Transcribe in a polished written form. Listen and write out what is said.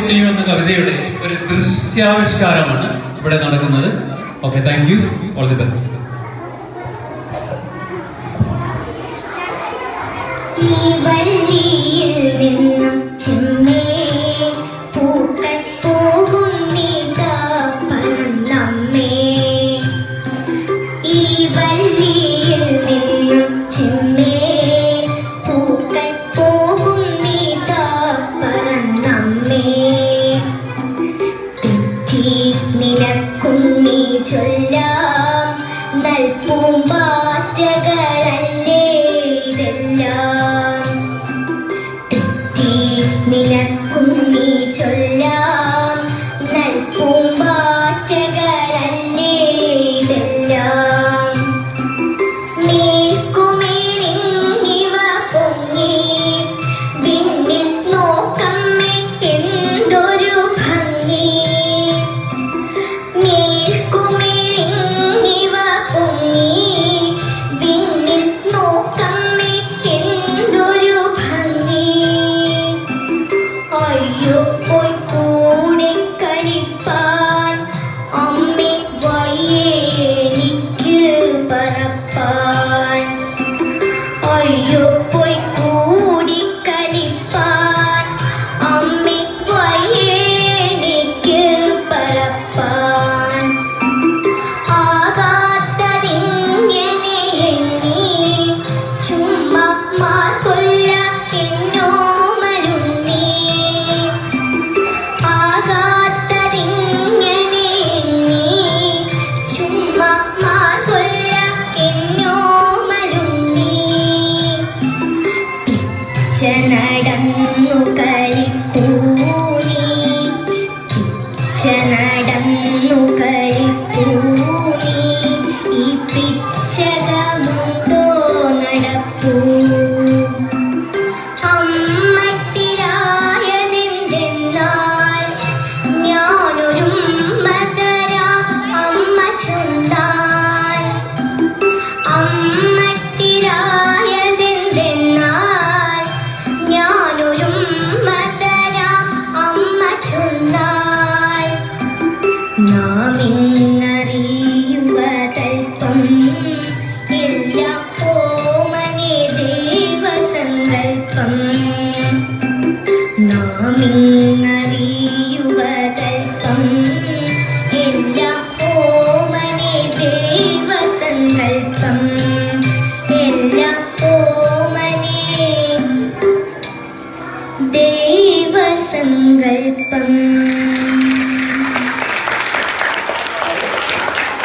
പുണ്യം എന്ന കവിതയുടെ ഒരു ദൃശ്യാവിഷ്കാരമാണ് ഇവിടെ നടക്കുന്നത്. Okay, thank you, all the best. ഈ വള്ളിയിൽ നിന്നും ചെമ്മേ പൂക്കൾ പോകുന്നിതാ പറന്നമ്മേ. ഈ വള്ളിയിൽ നിന്നും ചെമ്മേ പൂക്കൾ പോകുന്നിതാ പറന്നമ്മേ. തെറ്റി നിനക്കുണ്ണി ചൊല്ലാം നൽപൂമ്പാറ്റകളല്ലേ ഇതെല്ലാം. തെറ്റി നിനക്കുണ്ണി ചൊല്ലാം നൽപൂമ്പാറ്റകളല്ലേ ഇതെല്ലാം. മേൽക്കുമേലിങ്ങിവ പൊങ്ങി വിണ്ണിൽ നോക്കമ്മേ എന്തൊരു ഭംഗി. മേൽക്കുമേലിങ്ങിവ പൊങ്ങി വിണ്ണിൽ നോക്കമ്മേ എന്തൊരു ഭംഗി. അയ്യോ പോയി കൂടെ കളിപ്പാൻ അമ്മേ വയ്യേ എനിക്ക് പറപ്പാൻ. അയ്യോ പോയി കൂടി കളിപ്പാൻ അമ്മേ വയ്യേ എനിക്ക് പറപ്പാൻ. ആകാത്തതിങ്ങനെ എണ്ണി ചുമ്മാ മാർക്കൊല്ല എന്നോമലുണ്ണി. ആകാത്തതിങ്ങനെ എണ്ണി ചുമ്മാ മാർക്കൊല്ല എന്നോമലുണ്ണി. പിച്ച നടന്നു കളിക്കൂനി, പിച്ച നടന്നു കളിക്കൂനി. ഈ പിച്ചകമുണ്ടോ നടപ്പൂ. അമ്മട്ടിലായതെന്തെന്നാൽ ഞാനൊരുമ്മ തരാം അമ്മ ചൊന്നാൽ. അമ്മട്ടിലായതെന്തെന്നാൽ ഞാനൊരുമ്മ തരാം അമ്മ ചൊന്നാൽ. നാം ഇന്നറിയുവതൽപ്പം എല്ലാം ഓമനെ ദൈവസങ്കൽപ്പം. നാം ഇന്നറിയുവതൽപ്പം എല്ലാം ഓമനെ ദൈവസങ്കൽപ്പം. എല്ലാം ഓമനെ ദൈവസങ്കൽപ്പം.